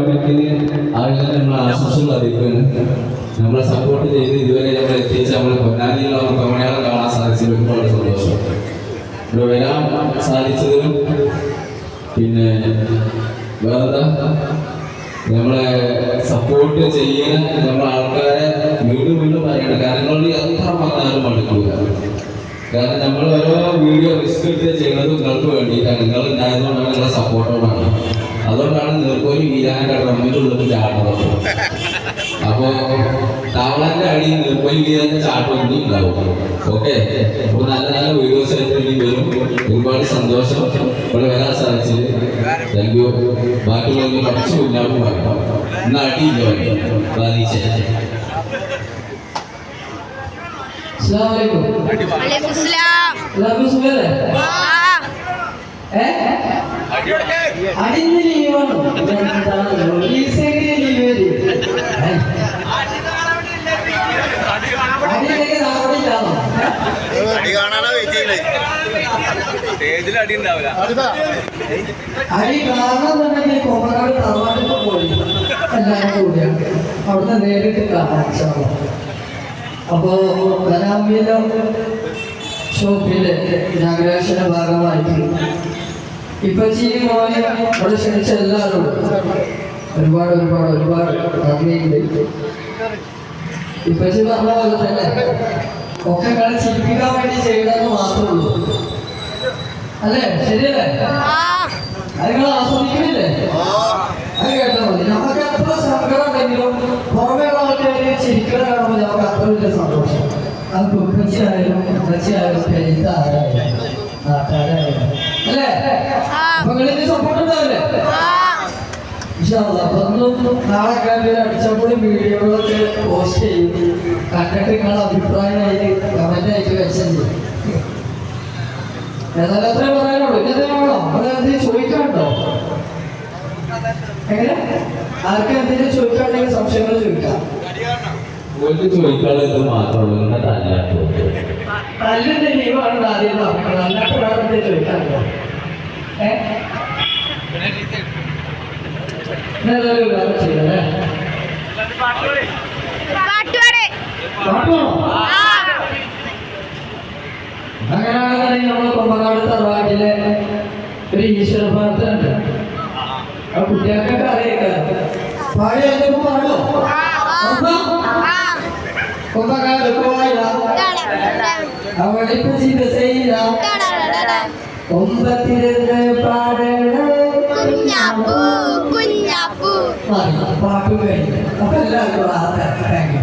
ഡെവലപ്മെന്റിന് ആളുകൾ നമ്മൾ ആശംസകൾ അറിയിക്കുകയാണ്. നമ്മളെ സപ്പോർട്ട് ചെയ്ത് ഇതുവരെ നമ്മൾ എത്തിച്ച് നമ്മൾ പൊന്നാനിയിലുള്ള തവണയാളെ കാണാൻ സാധിച്ചതിൽ ഒരുപാട് സന്തോഷം. ഇവിടെ വരാൻ സാധിച്ചതിലും പിന്നെ വേറെന്താ നമ്മളെ സപ്പോർട്ട് ചെയ്യാൻ നമ്മളെ ആൾക്കാരെ വീണ്ടും വീണ്ടും പറയണം. കാരണം എത്ര പറഞ്ഞാലും മടുക്കൂല. കാരണം നമ്മൾ ഓരോ വീഡിയോ റിസ്ക് എടുത്ത് ചെയ്യുന്നത് നിങ്ങൾക്ക് വേണ്ടിയിട്ടാണ്. നിങ്ങൾ ഉണ്ടായതുകൊണ്ടാണ് നിങ്ങളുടെ സപ്പോർട്ടോടാണ്. അതുകൊണ്ടാണ് നീർക്കോലി വീരാൻ്റെ ഡ്രമ്മിൻ്റെ ഉള്ളിൽ ചാടുന്നത്. അപ്പോൾ താവളൻ്റെ അടി നീർക്കോലി വീരാൻ്റെ ചാട്ടം ഇനി ഉണ്ടാവും. ഓക്കെ, അപ്പോൾ നല്ല നല്ല വീഡിയോസ് ആയിട്ട് ഇനി വരും. ഒരുപാട് സന്തോഷം ഇവിടെ വരാൻ സാധിച്ചത്. Thank you. ബാക്കിയുള്ള കുറച്ച് മുന്നോട്ട് പറയാം. ഇന്ന് അടിയില്ല ബാധിച്ച അടി ഉണ്ടാവില്ല. അടി കാണുന്നുണ്ടെങ്കിൽ കോമനാട് തറവാട്ടിൽ പോയി എല്ലാവരും കൂടിയാണ് അവിടുന്ന് നേരിട്ട് കാണാം. അപ്പോ കലാമിയിലെ ഷോപ്പിലെ ഇനാഗ്രേഷന്റെ ഭാഗമായിട്ട് ഇപ്പൊ മോനെ അവിടെ ക്ഷണിച്ച എല്ലാവരും ഒരുപാട് ഒരുപാട് ഒരുപാട് നന്ദിയുണ്ട്. ഇപ്പച്ചി പറഞ്ഞ പോലെ തന്നെ ഒക്കെ കളി ചിരിപ്പിക്കാൻ വേണ്ടി ചെയ്യണമെന്ന് മാത്രമേ ഉള്ളൂ. അല്ലേ? ശരിയല്ലേ? അത് നിങ്ങൾ ആസ്വദിക്കുന്നില്ലേ? അത് കേട്ടാൽ മതി. നമുക്ക് എത്ര സങ്കടം ഉണ്ടെങ്കിലും പുറമേയുള്ള ആൾക്കാര് ചിരിക്കണ കാണുമ്പോൾ നമുക്ക് അത്ര വലിയ സന്തോഷം. അത് കുപ്പച്ചിയായാലും ഉപ്പച്ചിയായാലും പെരുത്താരായാലും നാട്ടുകാരായാലും അല്ലേ? അപ്പൊ നിങ്ങളിന് സപ്പോർട്ട് ഉണ്ടാവില്ലേ? നാളെ കാര്യം അടിച്ചപ്പൊളി വീഡിയോകളൊക്കെ പോസ്റ്റ് ചെയ്യും. കണ്ടിട്ട് നിങ്ങളുടെ അഭിപ്രായമായിട്ട് കമന്റ് ആയിട്ട് വെച്ചത് ഏതായാലും അത്രേ പറയാനുള്ളൂ. ഇതെന്താണോ അതെന്തെങ്കിലും ചോദിക്കാനുണ്ടോ? എങ്ങനെ ആർക്കും എന്തെങ്കിലും ചോദിക്കാനുണ്ടെങ്കിൽ സംശയങ്ങൾ ചോദിക്കാം. ചോദിക്കാനുള്ളത് മാത്രമുള്ളൂ. നല്ലൊരു ലീവാണ് ആദ്യം പറഞ്ഞത്. നല്ലപ്പോഴാണ് ചോദിക്കാനുണ്ടോ? ഏതായാലും കാര്യം ചെയ്യണേ. അങ്ങനെയാണെന്നുണ്ടെങ്കിൽ നമ്മളെ കൊമ്പനാട് തറവാട്ടിലെ ഒരു ഈശ്വര പ്രാർത്ഥന ഉണ്ട്. ആ കുട്ടികൾക്കൊക്കെ അറിയിക്കാം. പാടി അതിപ്പോ പാടോ? കൊമ്പനാട് പോയ അവിടെ ഒമ്പത്തിരുന്ന് പാടണ പാട്ട് കഴിഞ്ഞു. അപ്പൊ എല്ലാവർക്കും താങ്ക് യു.